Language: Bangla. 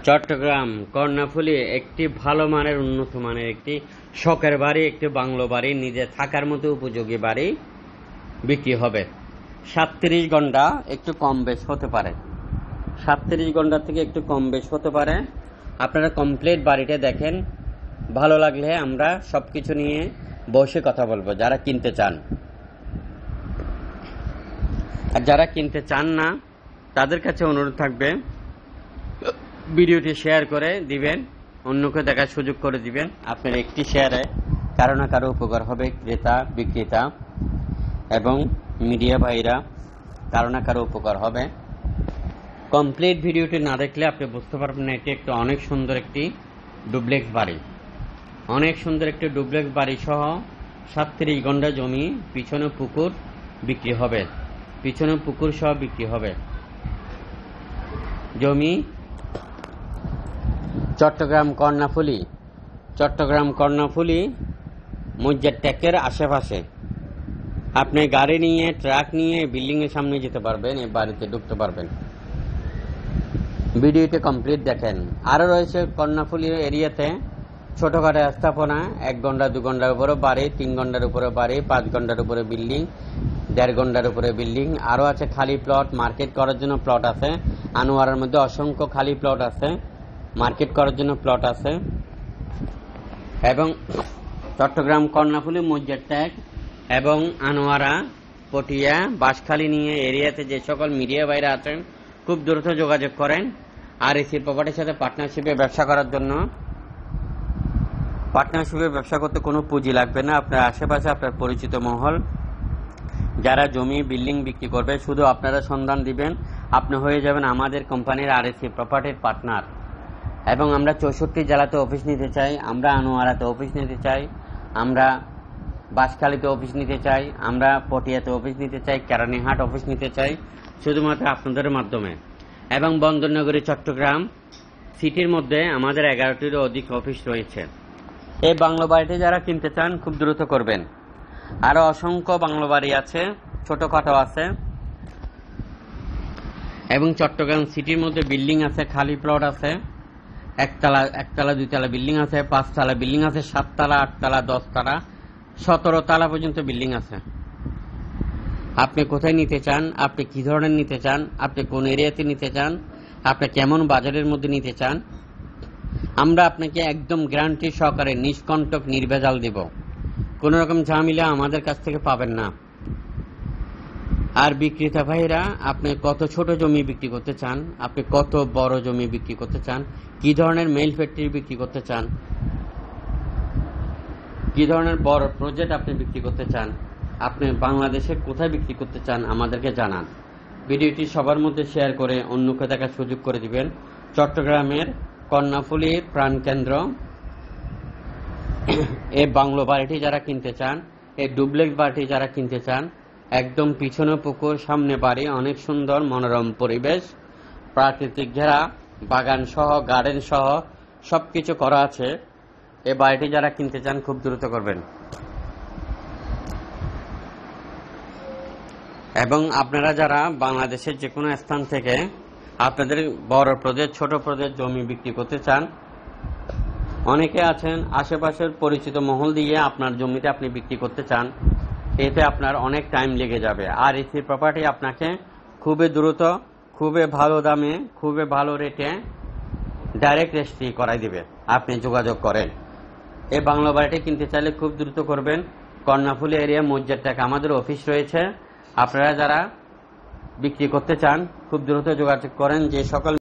চট্টগ্রাম কর্ণফুলী একটি ভালো মানের উন্নত মানের একটি শখের বাড়ি, একটি বাংলো বাড়ি, নিজে থাকার মতো উপযোগী বাড়ি বিক্রি হবে। 37 ঘন্টা একটু কম বেশ হতে পারে, 37 ঘন্টা থেকে একটু কম বেশ হতে পারে। আপনারা কমপ্লিট বাড়িটা দেখেন, ভালো লাগলে আমরা সবকিছু নিয়ে বসে কথা বলবো যারা কিনতে চান। আর যারা কিনতে চান না তাদের কাছে অনুরোধ থাকবে ভিডিওটি শেয়ার করে দিবেন, অন্যকে দেখার সুযোগ করে দিবেন। আপনার একটি শেয়ারে কারো না কারো উপকার হবে, ক্রেতা বিক্রেতা এবং মিডিয়া ভাইরা কারো না কারো উপকার হবে। কমপ্লিট ভিডিওটি না দেখলে আপনি বুঝতে পারবেন না এটি একটি অনেক সুন্দর একটি ডুপ্লেক্স বাড়ি, অনেক সুন্দর একটি ডুপ্লেক্স বাড়ি সহ 37 ঘন্টা জমি, পিছনে পুকুর বিক্রি হবে, পিছনে পুকুর সহ বিক্রি হবে। জমি চট্টগ্রাম কর্ণফুলী, চট্টগ্রাম কর্ণফুলী মসজিদ ট্যাকের আশেপাশে। আপনি গাড়ি নিয়ে, ট্রাক নিয়ে বিল্ডিং এর সামনে যেতে পারবেন, এই বাড়িতে ঢুকতে পারবেন। ভিডিওটি কমপ্লিট দেখেন। আরো রয়েছে কর্ণফুলী এরিয়াতে ছোটখাটো স্থাপনা, 1 ঘন্টা 2 ঘন্টার উপরে বাড়ি, 3 ঘন্টার উপরে বাড়ি, 5 ঘন্টার উপরে বিল্ডিং, 1.5 ঘন্টার উপরে বিল্ডিং। আরো আছে খালি প্লট, মার্কেট করার জন্য প্লট আছে। আনোয়ারার মধ্যে অসংখ্য খালি প্লট আছে, মার্কেট করার জন্য প্লট আছে। এবং চট্টগ্রাম কর্ণফুলী মসজিদ ট্যাগ এবং আনোয়ারা, পটিয়া, বাঁশখালী নিয়ে এরিয়াতে যে সকল মিডিয়া ভাইরা আছেন খুব দ্রুত যোগাযোগ করেন। আর এসি প্রপার্টির সাথে পার্টনারশিপে ব্যবসা করার জন্য, পার্টনারশিপে ব্যবসা করতে কোনো পুঁজি লাগবে না। আপনার আশেপাশে আপনার পরিচিত মহল যারা জমি বিল্ডিং বিক্রি করবে, শুধু আপনারা সন্ধান দিবেন, আপনি হয়ে যাবেন আমাদের কোম্পানির আরএসি প্রপার্টির পার্টনার। এবং আমরা 64 জেলাতে অফিস নিতে চাই, আমরা আনোয়ারাতে অফিস নিতে চাই, আমরা বাঁশখালীতে অফিস নিতে চাই, আমরা পটিয়াতে অফিস নিতে চাই, কেরানীহাট অফিস নিতে চাই, শুধুমাত্র আপনাদের মাধ্যমে। এবং বন্দরনগরী চট্টগ্রাম সিটির মধ্যে আমাদের 11টিরও অধিক অফিস রয়েছে। এই বাংলো বাড়িটি যারা কিনতে চান খুব দ্রুত করবেন। আরো অসংখ্য বাংলো বাড়ি আছে, ছোটখাটো আছে। এবং চট্টগ্রাম সিটির মধ্যে বিল্ডিং আছে, খালি প্লট আছে, একতলা 2 তলা বিল্ডিং আছে, 5 তলা বিল্ডিং আছে, 7 তলা 8 তলা 10 তলা 17 তলা পর্যন্ত বিল্ডিং আছে। আপনি কোথায় নিতে চান, আপনি কি ধরনের নিতে চান, আপনি কোন এরিয়াতে নিতে চান, আপনি কেমন বাজারের মধ্যে নিতে চান, আমরা আপনাকে একদম গ্যারান্টি সহকারে নিষ্কণ্টক নির্ভেজাল দেব। কোন রকম ঝামেলা আমাদের কাছ থেকে পাবেন না। আর বিক্রেতা ভাইরা, আপনি কত ছোট জমি বিক্রি করতে চান, আপনি কত বড় জমি বিক্রি করতে চান, কি ধরনের মেইল ফ্যাক্টরি বিক্রি করতে চান, কি ধরনের বড় প্রজেক্ট আপনি বিক্রি করতে চান, আপনি বাংলাদেশে কোথায় বিক্রি করতে চান আমাদেরকে জানান। ভিডিওটি সবার মধ্যে শেয়ার করে অন্যকে দেখার সুযোগ করে দিবেন। চট্টগ্রামের কর্ণফুলী প্রাণকেন্দ্র এই বাংলো বাড়িটি যারা কিনতে চান, এই ডুপ্লেক্স বাড়িটি যারা কিনতে চান, একদম পিছনে পুকুর, সামনে বাড়ি, অনেক সুন্দর মনোরম পরিবেশ, প্রাকৃতিক ঘেরা, বাগান সহ, গার্ডেন সহ সবকিছু করা আছে। এই বাড়িটি যারা কিনতে চান খুব দ্রুত করবেন। এবং আপনারা যারা বাংলাদেশের যে কোনো স্থান থেকে আপনাদের বড় প্রজেক্ট, ছোট প্রজেক্ট জমি বিক্রি করতে চান, অনেকে আছেন আশেপাশের পরিচিত মহল দিয়ে আপনার জমিতে আপনি বিক্রি করতে চান, এতে আপনার অনেক টাইম লেগে যাবে। আর এসি প্রপার্টি আপনাকে খুবই দ্রুত, খুবই ভালো দামে, খুবই ভালো রেটে ডাইরেক্ট রেজিস্ট্রি করাই দিবে। আপনি যোগাযোগ করেন। এই বাংলো বাড়িটি কিনতে চাইলে খুব দ্রুত করবেন। কর্ণফুলী এরিয়া মসজিদ ট্যাগ আমাদের অফিস রয়েছে। আপনারা যারা বিক্রি করতে চান খুব দ্রুত যোগাযোগ করেন। যে সকল